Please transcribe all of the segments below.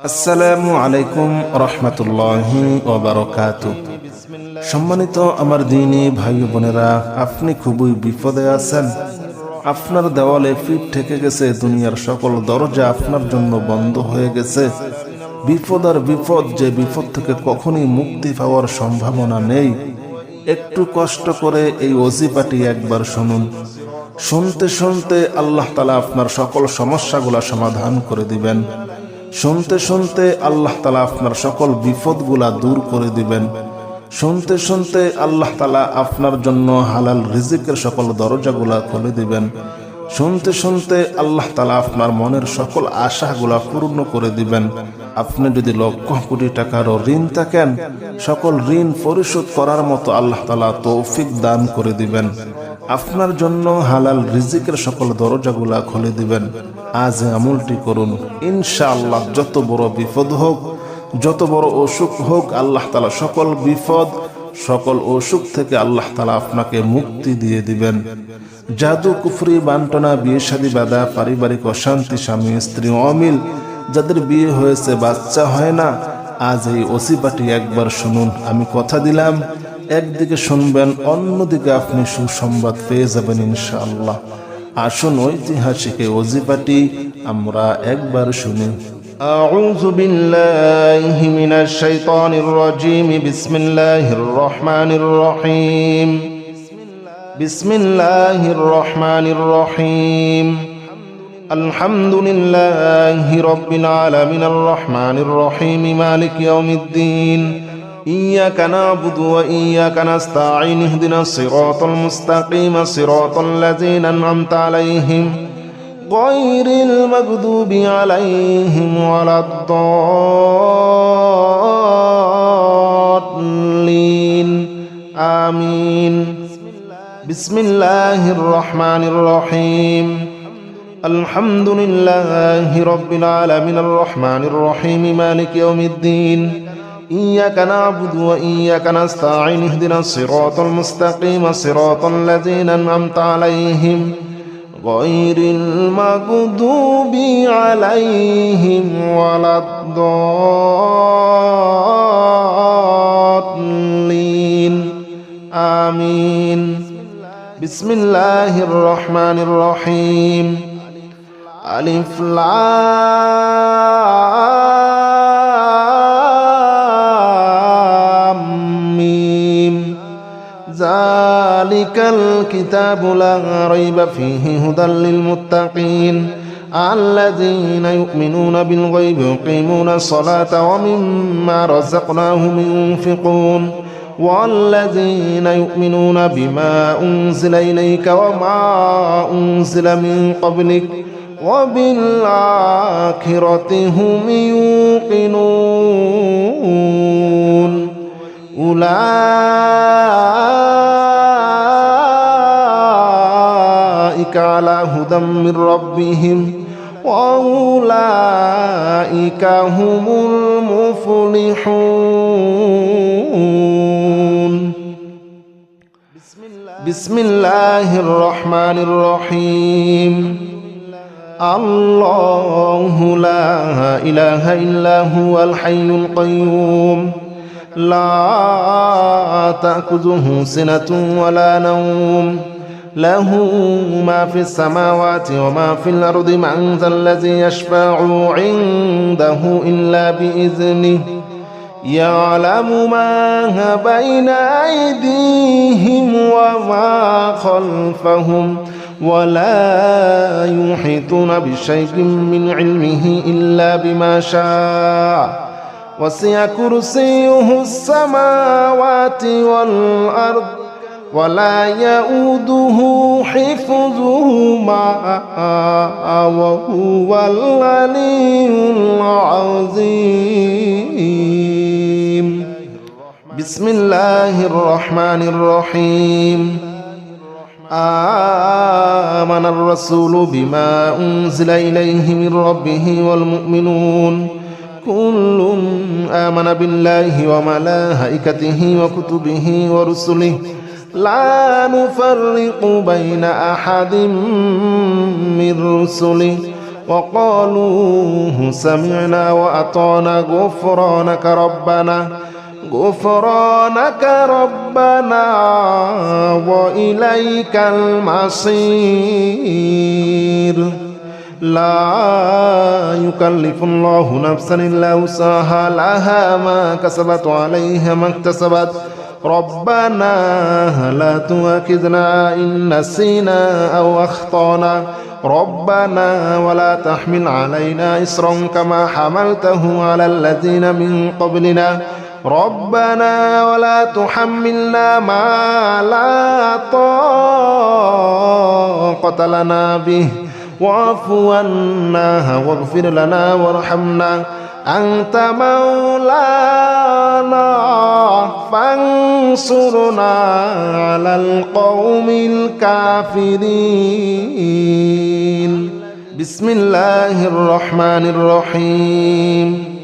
আসসালামু আলাইকুম রহমতুল্লাহি ওয়া বারাকাতুহু। সম্মানিত আমার দ্বীনী ভাই বোনেরা, আপনি খুবই বিপদে আছেন। আপনার দেওয়ালে পিঠ ঠেকে গেছে, দুনিয়ার সকল দরজা আপনার জন্য বন্ধ হয়ে গেছে। বিপদ আর বিপদ, যে বিপদ থেকে কখনই মুক্তি পাওয়ার সম্ভাবনা নেই। একটু কষ্ট করে এই ওজিফাটি একবার শুনুন। শুনতে শুনতে আল্লাহ তাআলা আপনার সকল সমস্যাগুলা সমাধান করে দিবেন। শুনতে শুনতে আল্লাহ তাআলা আপনার সকল বিপদগুলা দূর করে দিবেন। শুনতে শুনতে আল্লাহ তাআলা আপনার জন্য হালাল রিজিকের সকল দরজাগুলা খুলে দিবেন। শুনতে শুনতে আল্লাহ তাআলা আপনার মনের সকল আশাগুলা পূর্ণ করে দিবেন। আপনি যদি লক্ষ কোটি টাকারও ঋণ থাকেন, সকল ঋণ পরিশোধ করার মতো আল্লাহ তাআলা তৌফিক দান করে দিবেন। আপনার জন্য হালাল রিজিকের সকল দরজাগুলা খুলে দিবেন। আজ আমলটি করুন, ইনশাআল্লাহ যত বড় বিপদ হোক, যত বড় অসুখ হোক, আল্লাহ তাআলা সকল বিপদ, সকল অসুখ থেকে আল্লাহ তাআলা আপনাকে মুক্তি দিয়ে দিবেন। জাদু, কুফরি, বান্টনা, বিয়ে শাদী বাঁধা, পারিবারিক অশান্তি, স্বামী স্ত্রী অমিল, যাদের বিয়ে হয়েছে বাচ্চা হয় না, আজ এই ওসিফাটি একবার শুনুন। আমি কথা দিলাম, একদিকে শুনবেন, অন্যদিকে আপনি সুসংবাদ পেয়ে যাবেন ইনশাআল্লাহ। আসুন ঐতিহাসিক এই ওজিফাটি আমরা একবার শুনি। আউযু বিল্লাহি মিনাশ শাইতানির রাজীম। বিসমিল্লাহির রহমানির রহিম। বিসমিল্লাহির রহমানির রহিম। আলহামদুলিল্লাহি রাব্বিল আলামিন আর রহমানির রহিম মালিক ইয়াউমিদ্দিন। إياك نعبد وإياك نستعين اهدنا الصراط المستقيم صراط الذين أنعمت عليهم غير المغضوب عليهم ولا الضالين آمين. بسم الله الرحمن الرحيم. الحمد لله رب العالمين الرحمن الرحيم مالك يوم الدين. إياك نعبد وإياك نستعين اهدنا الصراط المستقيم صراط الذين أنعمت عليهم غير المغضوب عليهم ولا الضالين آمين. بسم الله الرحمن الرحيم. ألف ذلك الكتاب لا ريب فيه هدى للمتقين الذين يؤمنون بالغيب ويقيمون الصلاة ومما رزقناهم ينفقون والذين يؤمنون بما أنزل إليك وما أنزل من قبلك وبالآخرة هم يوقنون. أولئك على هدى من ربهم وأولئك هم المفلحون. بسم الله الرحمن الرحيم. الله لا إله إلا هو الحي القيوم لا تأخذه سنة ولا نوم له ما في السماوات وما في الأرض من ذا الذي يشفع عنده إلا بإذنه يعلم ما بين أيديهم وما خلفهم ولا يحيطون بشيء من علمه إلا بما شاء وسع كرسيه السماوات والأرض ولا يؤوده حفظهما وهو العلي العظيم. بسم الله الرحمن الرحيم. آمن الرسول بما أنزل إليه من ربه والمؤمنون كل آمن بالله وملائكته وكتبه ورسله لا نفرق بين أحد من رسله وقالوا سمعنا وأطعنا غفرانك ربنا وإليك المصير لا يكلف الله نفسا إلا وسعها لها ما كسبت وعليها ما اكتسبت ربنا لا تؤاخذنا إن نسينا أو أخطأنا ربنا ولا تحمل علينا إصرا كما حملته على الذين من قبلنا ربنا ولا تحملنا ما لا طاقة لنا به واعف عنا واغفر لنا وارحمنا أنت مولانا فانصرنا على القوم الكافرين بسم الله الرحمن الرحيم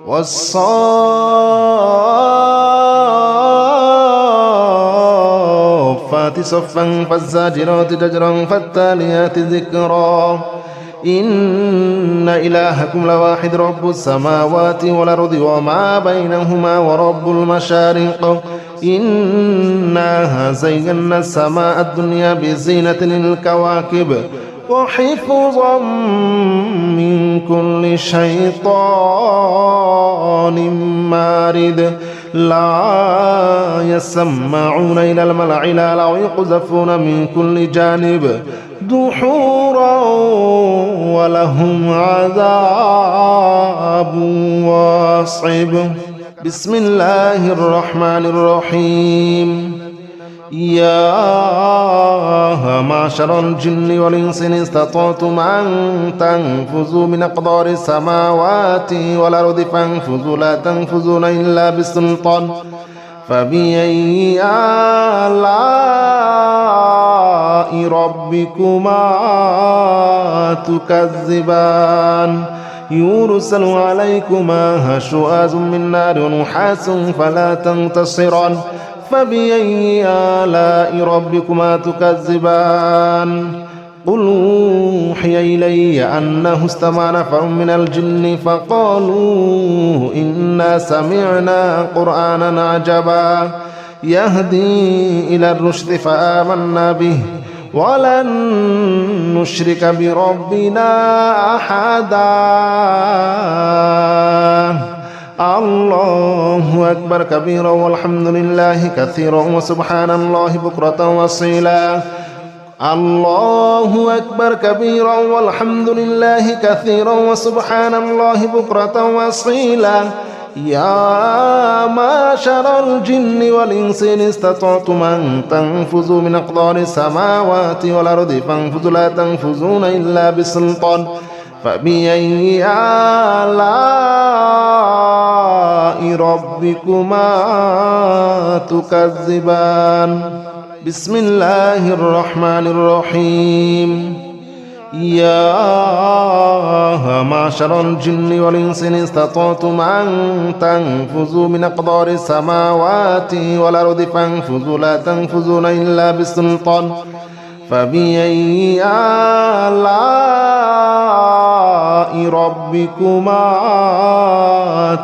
والصافات صفا فالزاجرات زجرا فالتاليات ذكرا إن إلهكم لواحد رب السماوات والأرض وما بينهما ورب المشارق إنا زينا السماء الدنيا بزينة للكواكب وحفظا من كل شيطان مارد لا يسمعون إلى الملأ الأعلى ويقذفون من كل جانب دحورا ولهم عذاب واصب بسم الله الرحمن الرحيم يا معشر الجن والإنس إن استطعتم أن تنفذوا من أقدار السماوات والأرض فانفذوا لا تنفذون إلا بسلطان فبأي آلاء ربكما تكذبان يرسل عليكما شواظ من نار ونحاس فلا تنتصران فبأي آلاء ربكما تكذبان قل أوحي إلي أنه استمع نفر من الجن فقالوا إنا سمعنا قرآنا عجبا يهدي إلى الرشد فآمنا به ولن نشرك بربنا أحدا الله أكبر كبيرا والحمد لله كثيرا وسبحان الله بكرة وأصيلا الله أكبر كبيرا والحمد لله كثيرا وسبحان الله بكرة وأصيلا يا معشر الجن والإنس إن استطعتم أن تنفذوا من أقدار السماوات والأرض فانفذوا لا تنفذون إلا بسلطان فبأي آلاء ربكما تكذبان بسم الله الرحمن الرحيم يا معشر الجن والإنس إن استطعتم أن تنفذوا من أقدار السماوات والأرض فانفذوا لا تنفذون إلا بسلطان فبأي آلاء ربكما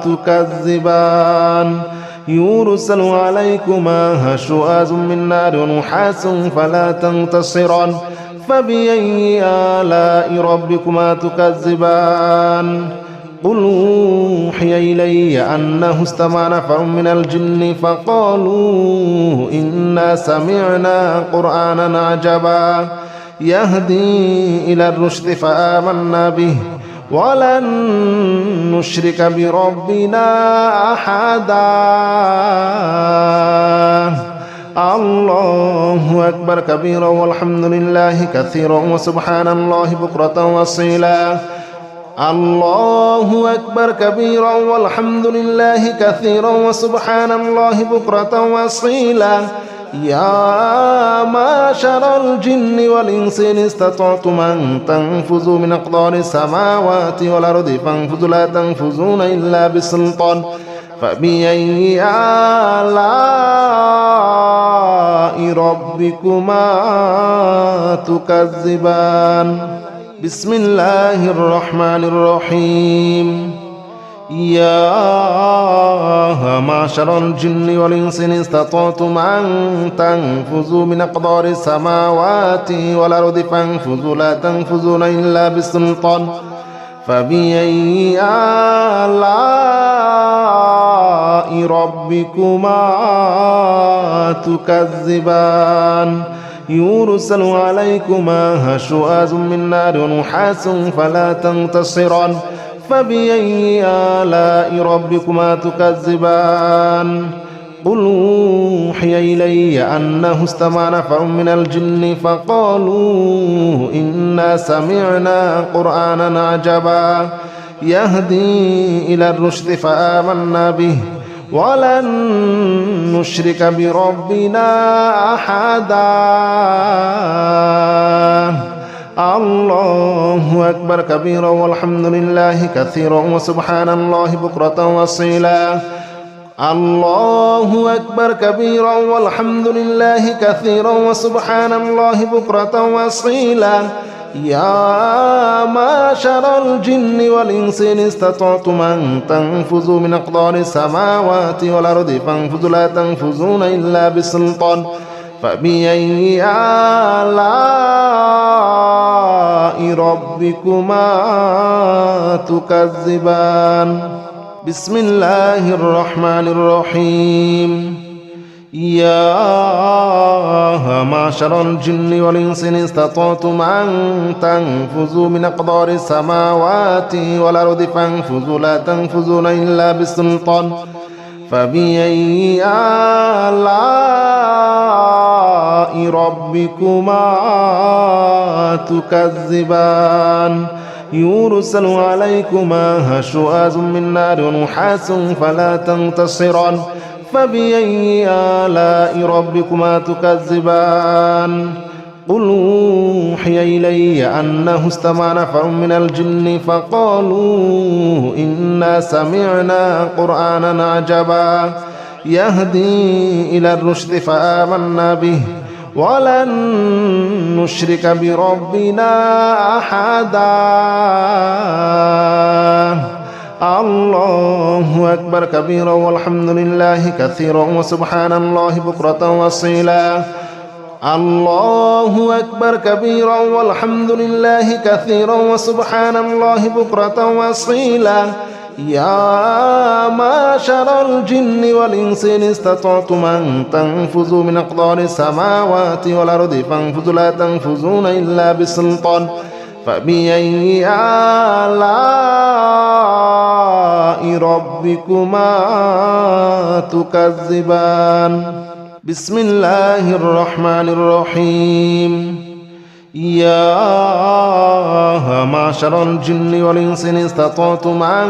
تكذبان يرسل عليكما شواظ من نار ونحاس فلا تنتصران فبأي آلاء ربكما تكذبان قل أوحي إلي أنه استمع نفر من الجن فقالوا إنا سمعنا قرآنا عجبا يهدي إلى الرشد فآمنا به ولن نشرك بربنا أحدا الله أكبر كبيرا والحمد لله كثيرا وسبحان الله بكرة وأصيلا الله أكبر كبيرا والحمد لله كثيرا وسبحان الله بكرة وأصيلا يا معشر الجن والإنس إن استطعتم أن تنفذوا من أقدار السماوات والأرض فانفذوا لا تنفذون إلا بسلطان فبأي آلاء ربكما تكذبان بسم الله الرحمن الرحيم يا معشر الجن والإنس إن استطعتم أن تنفذوا من أقدار السماوات والأرض فانفذوا لا تنفذون إلا بسلطان فبأي آلاء ربكما تكذبان يرسل عليكما شواظ من نار ونحاس فلا تنتصران فبأي آلاء ربكما تكذبان قل أوحي إلي أنه استمع نفر من الجن فقالوا إنا سمعنا قرآنا عجبا يهدي إلى الرشد فآمنا به ولن نشرك بربنا أحدا الله أكبر كبيرا والحمد لله كثيرا وسبحان الله بكرة وأصيلا الله أكبر كبيرا والحمد لله كثيرا وسبحان الله بكرة وأصيلا يا معشر الجن والإنس إن استطعتم أن تنفذوا من أقدار السماوات والأرض فانفذوا لا تنفذون إلا بسلطان فبأي آلاء ربكما تكذبان بسم الله الرحمن الرحيم يا معشر الجن والإنس إن استطعتم أن تنفذوا من أقدار السماوات والأرض فانفذوا لا تنفذون إلا بسلطان فبأي آلاء ربكما تكذبان يرسل عليكما شواظ من نار ونحاس فلا تنتصران فبأي آلاء ربكما تكذبان قل أوحي إلي أنه استمع نفر من الجن فقالوا إنا سمعنا قرآنا عجبا يهدي إلى الرشد فآمنا به ولن نشرك بربنا أحدا الله أكبر كبيرا والحمد لله كثيرا وسبحان الله بكرة وأصيلا الله أكبر كبيرا والحمد لله كثيرا وسبحان الله بكرة وأصيلا يا معشر الجن والإنس إن استطعتم أن تنفذوا من أقدار السماوات والأرض فانفذوا لا تنفذون إلا بسلطان فبأي آلاء ربكما تكذبان بسم الله الرحمن الرحيم يا معشر الجن والإنس إن استطعتم أن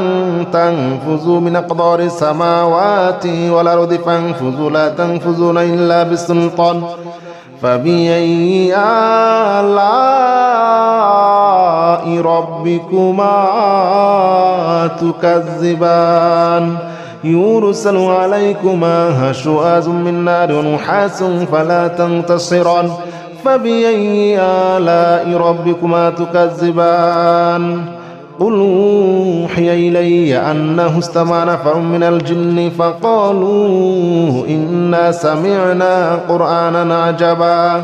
تنفذوا من أقدار السماوات والأرض فانفذوا لا تنفذون إلا بسلطان فبأي آلاء ربكما تكذبان يرسل عليكما شواظ من نار ونحاس فلا تنتصران فبأي آلاء ربكما تكذبان قل أوحي إلي أنه استمع نفر من الجن فقالوا إنا سمعنا قرآنا عجبا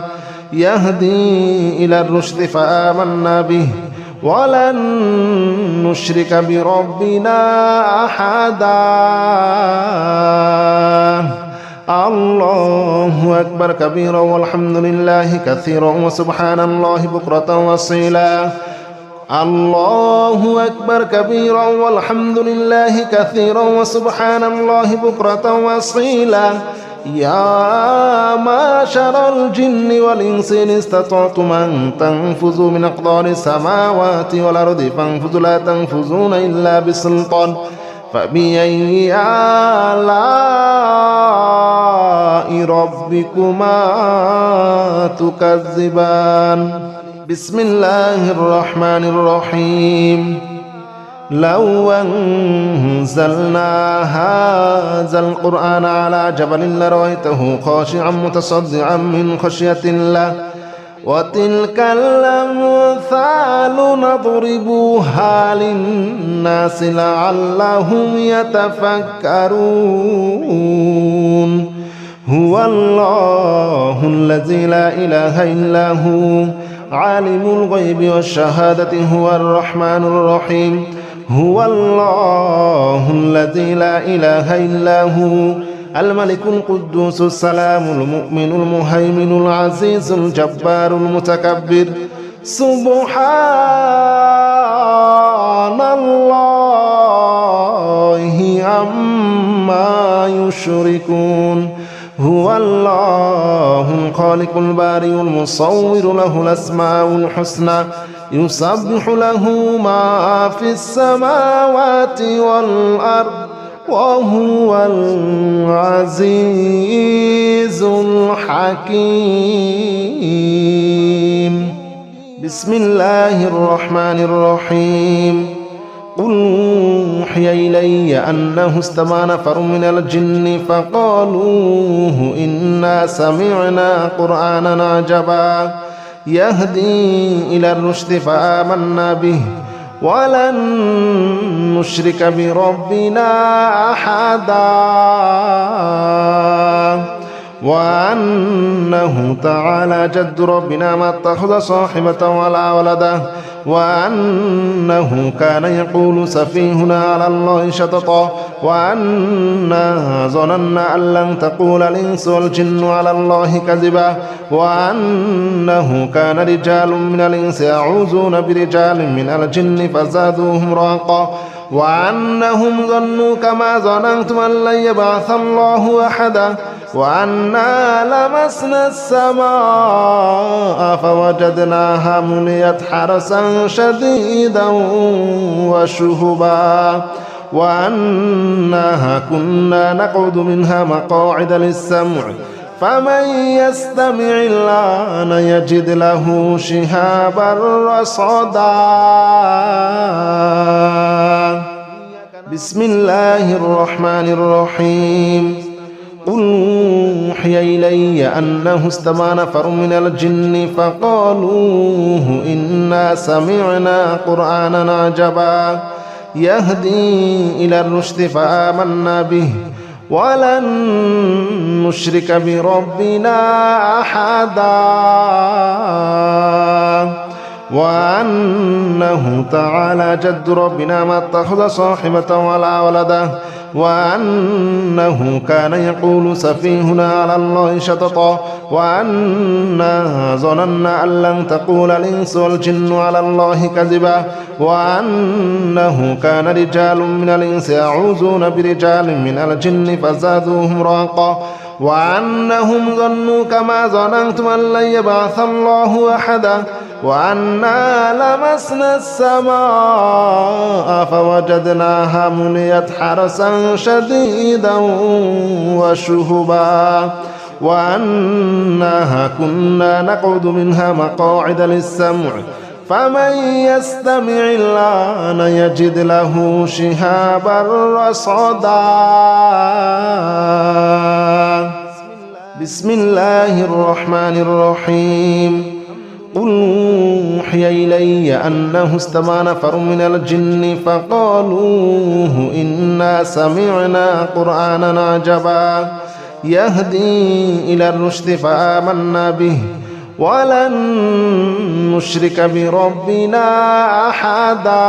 يهدي إلى الرشد فآمنا به ولن نشرك بربنا أحدا الله أكبر كبيرا والحمد لله كثيرا وسبحان الله بكرة وأصيلا الله أكبر كبيرا والحمد لله كثيرا وسبحان الله بكرة وأصيلا يا معشر الجن والإنس إن استطعتم أن تنفذوا من أقدار السماوات والأرض فانفذوا لا تنفذون إلا بسلطان فبأي آلاء ربكما تكذبان بسم الله الرحمن الرحيم لو أنزلنا هذا القرآن على جبل لرأيته خاشعا متصدعا من خشية الله وتلك الأمثال نضربها للناس لعلهم يتفكرون هو الله الذي لا إله إلا هو عالم الغيب والشهادة هو الرحمن الرحيم هو الله الذي لا إله إلا هو الملك القدوس السلام المؤمن المهيمن العزيز الجبار المتكبر سبحان الله عما يشركون هو الله الخالق البارئ المصور له الأسماء الحسنى يسبح له ما في السماوات والأرض وهو العزيز الحكيم بسم الله الرحمن الرحيم قل أوحي إلي أنه استمع نفر من الجن فقالوا إنا سمعنا قرآنا عجبا يهدي إلى الرشد فآمنا به ولن نشرك بربنا أحدا وأنه تعالى جد ربنا ما اتخذ صاحبة ولا ولدا وأنه كان يقول سفيهنا على الله شططا وأنا ظننا أن لن تقول الإنس والجن على الله كذبا وأنه كان رجال من الإنس يعوذون برجال من الجن فزادوهم رهقا وأنهم ظنوا كما ظننتم أن لن يبعث الله أحدا وأنا لمسنا السماء فوجدناها مليت حرسا شديدا وشهبا وأنها كنا نقعد منها مقاعد للسمع فمن يستمع الآن يجد له شهابا رصدا بسم الله الرحمن الرحيم قل أوحي إلي أنه استمع نفر من الجن فقالوا إنا سمعنا قرآنا عجبا يهدي إلى الرشد فآمنا به ولن نشرك بربنا أحدا وأنه تعالى جد ربنا ما اتخذ صاحبة ولا ولدا وأنه كان يقول سفيهنا على الله شططا وأنا ظننا أن لن تقول الإنس والجن على الله كذبا وأنه كان رجال من الإنس يعوذون برجال من الجن فزادوهم رهقا وأنهم ظنوا كما ظننتم أن لن يبعث الله أحدا وأنا لمسنا السماء فوجدناها مليت حرسا شديدا وشهبا وأنها كنا نقعد منها مقاعد للسمع فمن يستمع الآن يجد له شهابا رصدا بسم الله الرحمن الرحيم قل أوحي إلي أنه استمع نفر من الجن فقالوا إنا سمعنا قرآنا عجبا يهدي إلى الرشد فآمنا به ولن نشرك بربنا أحدا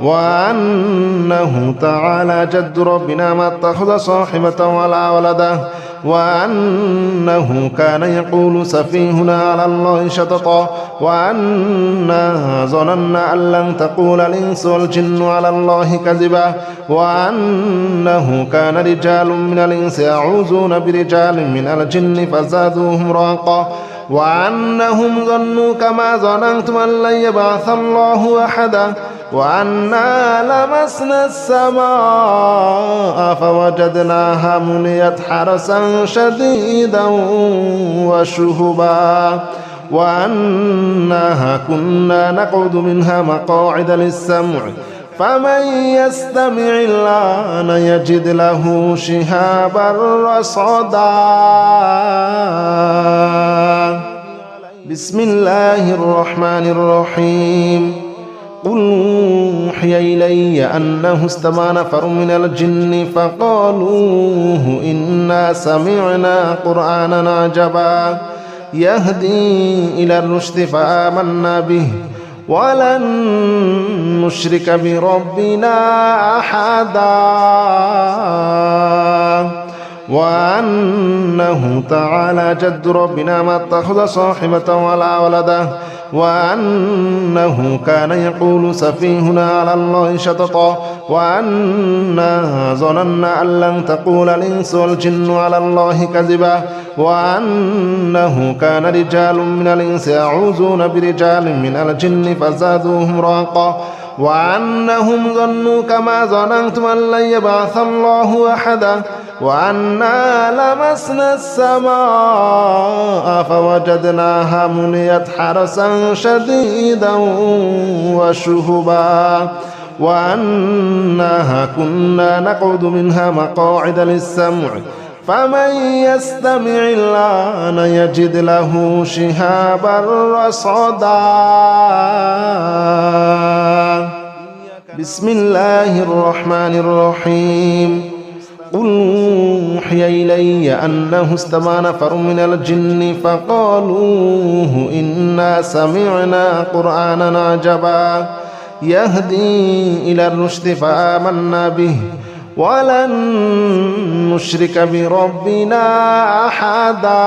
وأنه تعالى جد ربنا ما اتخذ صاحبة ولا ولدا وأنه كان يقول سفيهنا على الله شططا وأنا ظننا أن لن تقول الإنس والجن على الله كذبا وأنه كان رجال من الإنس يعوذون برجال من الجن فزادوهم رهقا وأنهم ظنوا كما ظننتم أن لن يبعث الله أحدا وأنا لمسنا السماء فوجدناها مليت حرسا شديدا وشهبا وأنها كنا نقعد منها مقاعد للسمع فمن يستمع الآن يجد له شهابا رصدا بسم الله الرحمن الرحيم قل أوحي إلي أنه استمع نفر من الجن فقالوا إنا سمعنا قرآنا عجبا يهدي إلى الرشد فآمنا به ولن نشرك بربنا أحدا وأنه تعالى جد ربنا ما اتخذ صاحبة ولا ولدا وأنه كان يقول سفيهنا على الله شططا وأنا ظننا أن لن تقول الإنس والجن على الله كذبا وأنه كان رجال من الإنس يعوذون برجال من الجن فزادوهم رهقا وأنهم ظنوا كما ظننتم أن لن يبعث الله أحدا وأنا لمسنا السماء فوجدناها مليت حرسا شديدا وشهبا وأنها كنا نقعد منها مقاعد للسمع فمن يستمع الآن يجد له شهابا رصدا بسم الله الرحمن الرحيم قل أوحي إلي أنه استمع نفر من الجن فقالوا إنا سمعنا قرآنا عجبا يهدي إلى الرشد فآمنا به ولن نشرك بربنا أحدا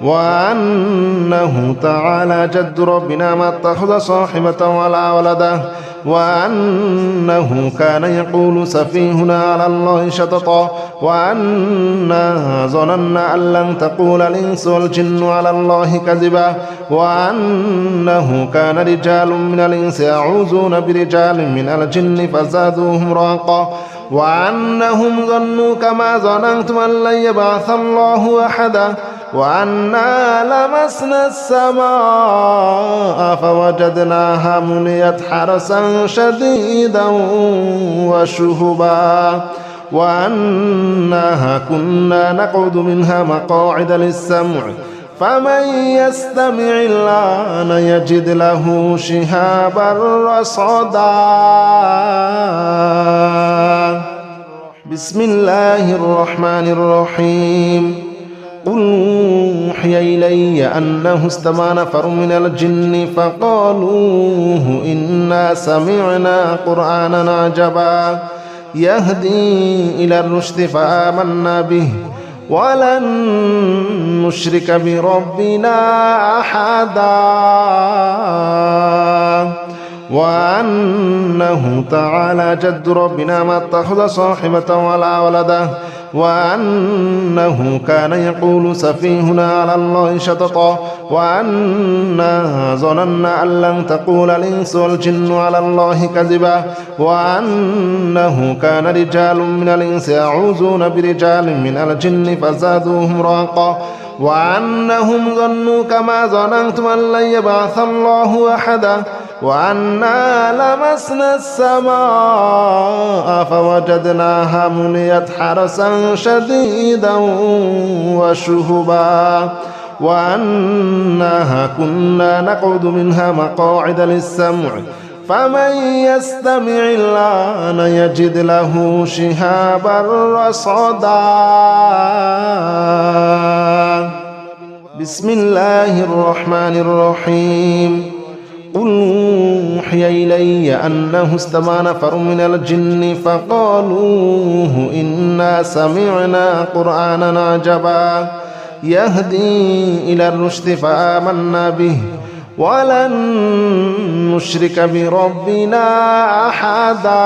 وأنه تعالى جد ربنا ما اتخذ صاحبة ولا ولدا وأنه كان يقول سفيهنا على الله شططا وأنا ظننا أن لن تقول الإنس والجن على الله كذبا وأنه كان رجال من الإنس يعوذون برجال من الجن فزادوهم رهقا وأنهم ظنوا كما ظننتم أن لن يبعث الله أحدا وأنا لمسنا السماء فوجدناها مليت حرسا شديدا وشهبا وأنها كنا نقعد منها مقاعد للسمع فمن يستمع الآن يجد له شهابا رصدا بسم الله الرحمن الرحيم قل أوحي إلي أنه استمع نفر من الجن فقالوا إنا سمعنا قرآنا عجبا يهدي إلى الرشد فآمنا به ولن نشرك بربنا أحدا وأنه تعالى جد ربنا ما اتخذ صاحبة ولا ولدا وأنه كان يقول سفيهنا على الله شططا وأنا ظننا أن لن تقول الإنس والجن على الله كذبا وأنه كان رجال من الإنس يعوذون برجال من الجن فزادوهم رهقا وأنهم ظنوا كما ظننتم أن لن يبعث الله أحدا وأنا لمسنا السماء فوجدناها مليت حرسا شديدا وشهبا وأنها كنا نقعد منها مقاعد للسمع فمن يستمع الآن يجد له شهابا رصدا بسم الله الرحمن الرحيم قل أوحي إلي أنه استمع نفر من الجن فقالوا إنا سمعنا قرآنا عجبا يهدي إلى الرشد فآمنا به ولن نشرك بربنا أحدا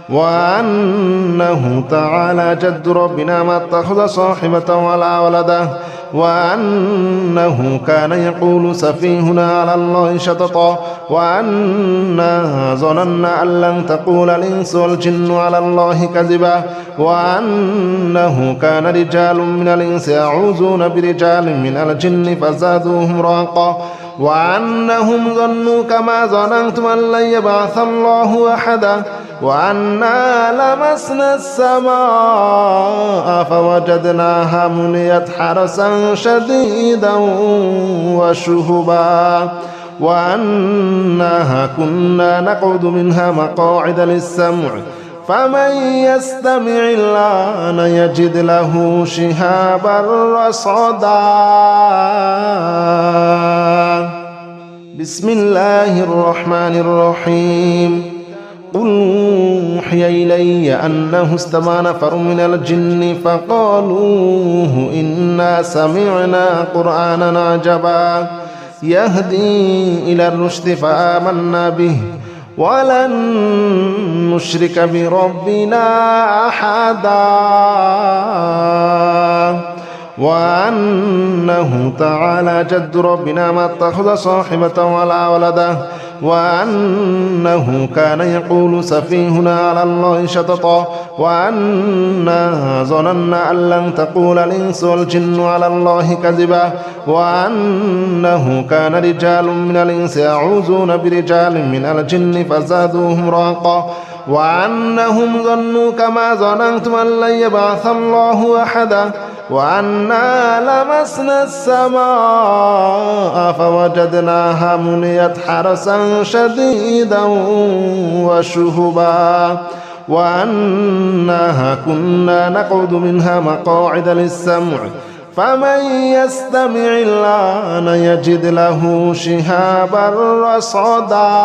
وأنه تعالى جد ربنا ما اتخذ صاحبة ولا ولدا وأنه كان يقول سفيهنا على الله شططا وأنا ظننا أن لن تقول الإنس والجن على الله كذبا وأنه كان رجال من الإنس يعوذون برجال من الجن فزادوهم رهقا وأنهم ظنوا كما ظننتم أن لن يبعث الله أحدا وأنا لمسنا السماء فوجدناها مليت حرسا شديدا وشهبا وأنها كنا نقعد منها مقاعد للسمع فمن يستمع الآن يجد له شهابا رصدا بسم الله الرحمن الرحيم قل أوحي إلي أنه استمع نفر من الجن فقالوا إنا سمعنا قرآنا عجبا يهدي إلى الرشد فآمنا به ولن نشرك بربنا أحدا وأنه تعالى جد ربنا ما اتخذ صاحبة ولا ولدا وأنه كان يقول سفيهنا على الله شططا وأنا ظننا أن لن تقول الإنس والجن على الله كذبا وأنه كان رجال من الإنس يعوذون برجال من الجن فزادوهم رهقا وأنهم ظنوا كما ظننتم أن لن يبعث الله أحدا وأنا لمسنا السماء فوجدناها مليت حرسا شديدا وشهبا وأنها كنا نقعد منها مقاعد للسمع فمن يستمع الآن يجد له شهابا رصدا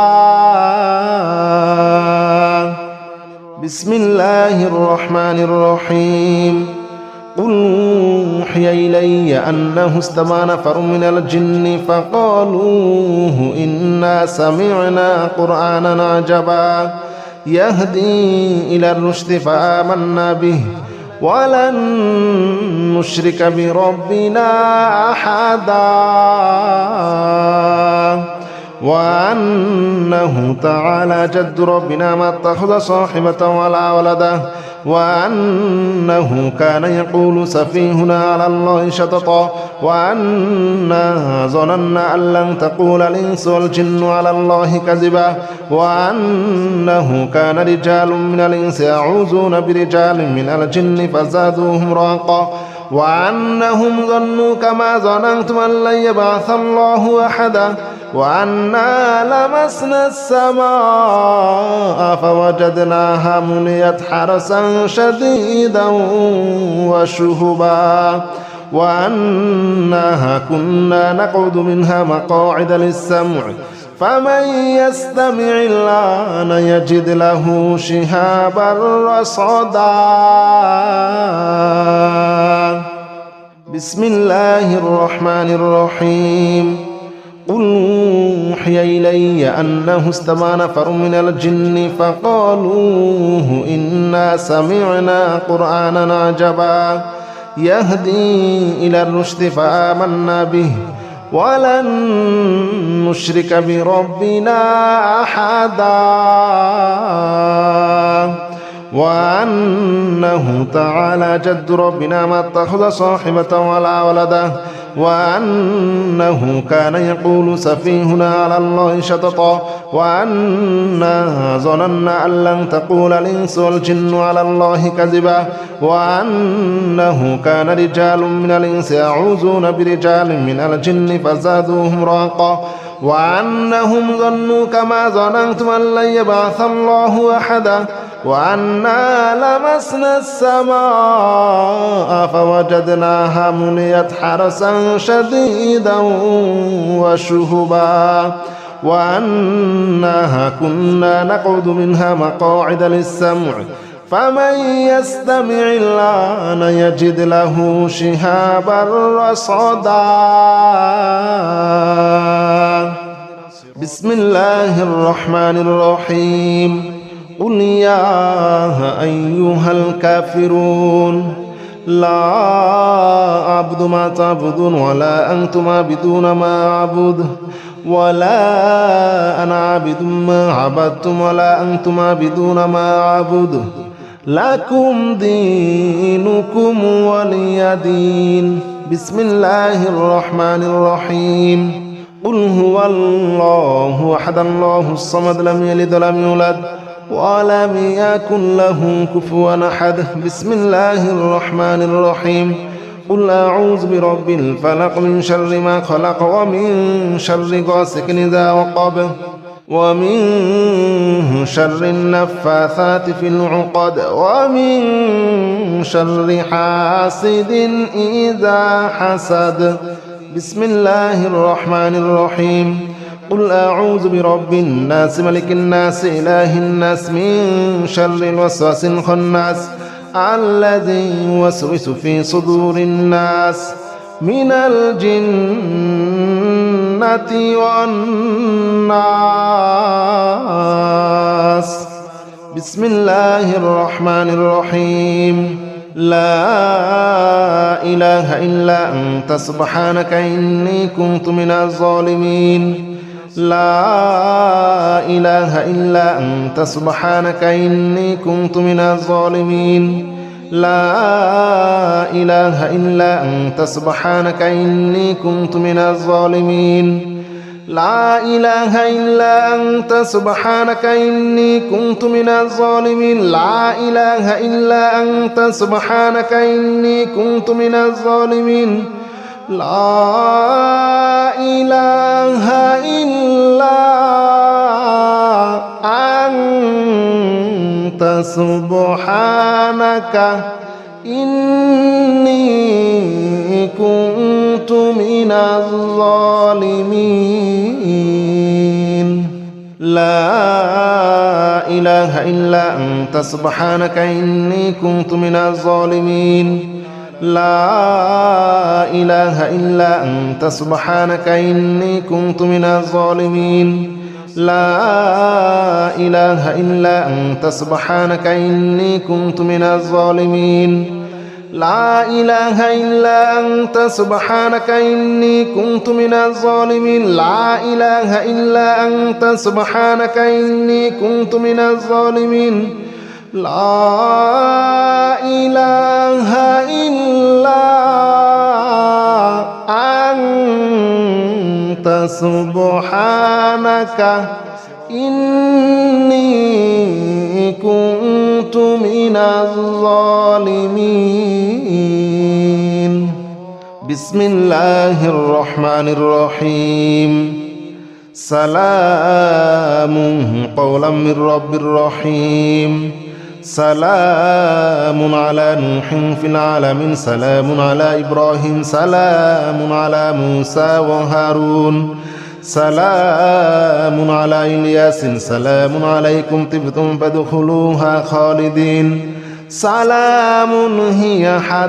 بسم الله الرحمن الرحيم قل أوحي إلي أنه استمع نفر من الجن فقالوا إنا سمعنا قرآنا عجبا يهدي إلى الرشد فآمنا به ولن نشرك بربنا أحدا وأنه تعالى جد ربنا ما اتخذ صاحبة ولا ولدا وأنه كان يقول سفيهنا على الله شططا وأنا ظننا أن لن تقول الإنس والجن على الله كذبا وأنه كان رجال من الإنس يعوذون برجال من الجن فزادوهم رهقا وأنهم ظنوا كما ظننتم أن لن يبعث الله أحدا وأنا لمسنا السماء فوجدناها مليت حرسا شديدا وشهبا وأنها كنا نقعد منها مقاعد للسمع فمن يستمع الآن يجد له شهابا رصدا بسم الله الرحمن الرحيم قل أوحي إلي أنه استمع نفر من الجن فقالوا إنا سمعنا قرآنا عجبا يهدي إلى الرشد فآمنا به ولن نشرك بربنا أحدا وأنه تعالى جد ربنا ما اتخذ صاحبة ولا ولدا وأنه كان يقول سفيهنا على الله شططا وأنا ظننا أن لن تقول الإنس والجن على الله كذبا وأنه كان رجال من الإنس يعوذون برجال من الجن فزادوهم رهقا وأنهم ظنوا كما ظننتم أن لن يبعث الله أحدا وأنا لمسنا السماء فوجدناها مليت حرسا شديدا وشهبا وأنها كنا نقعد منها مقاعد للسمع فمن يستمع الآن يجد له شهابا رصدا بسم الله الرحمن الرحيم قل يا أيها الكافرون لا أعبد ما تعبدون ولا أنتم عابدون ما أعبد ولا أنا عابد ما عبدتم ولا أنتم عابدون ما أعبد لكم دينكم ولي دين بسم الله الرحمن الرحيم قل هو الله أحد الله الصمد لم يلد ولم يولد ولم يكن له كفوا أحد بسم الله الرحمن الرحيم قل أعوذ برب الفلق من شر ما خلق ومن شر غاسق إذا وقب ومن شر النفاثات في العقد ومن شر حاسد إذا حسد بسم الله الرحمن الرحيم قل أعوذ برب الناس ملك الناس إله الناس من شر الوسواس الخناس الذي يوسوس في صدور الناس من الجنة والناس بسم الله الرحمن الرحيم لا إله إلا أنت سبحانك إني كنت من الظالمين لا إله إلا أنت سبحانك إني كنت من الظالمين لا إله إلا أنت سبحانك إني كنت من الظالمين لا إله إلا أنت سبحانك إني كنت من الظالمين لا إله إلا أنت سبحانك إني كنت من الظالمين لا إله إلا أنت سبحانك إني كنت من الظالمين لا إله إلا أنت سبحانك إني كنت من الظالمين لا إله إلا أنت سبحانك إني كنت من الظالمين لا إله إلا أنت سبحانك إني كنت من الظالمين لا إله إلا أنت سبحانك إني كنت من الظالمين لا إله إلا أنت سبحانك إني كنت من الظالمين لا إله إلا أنت سبحانك إني كنت من الظالمين بسم الله الرحمن الرحيم سلام قولا من رب رحيم سلام على نوح في العالمين سلام على إبراهيم سلام على موسى وهارون سلام على إلياس سلام عليكم طبتم فادخلوها خالدين سلام هي حتى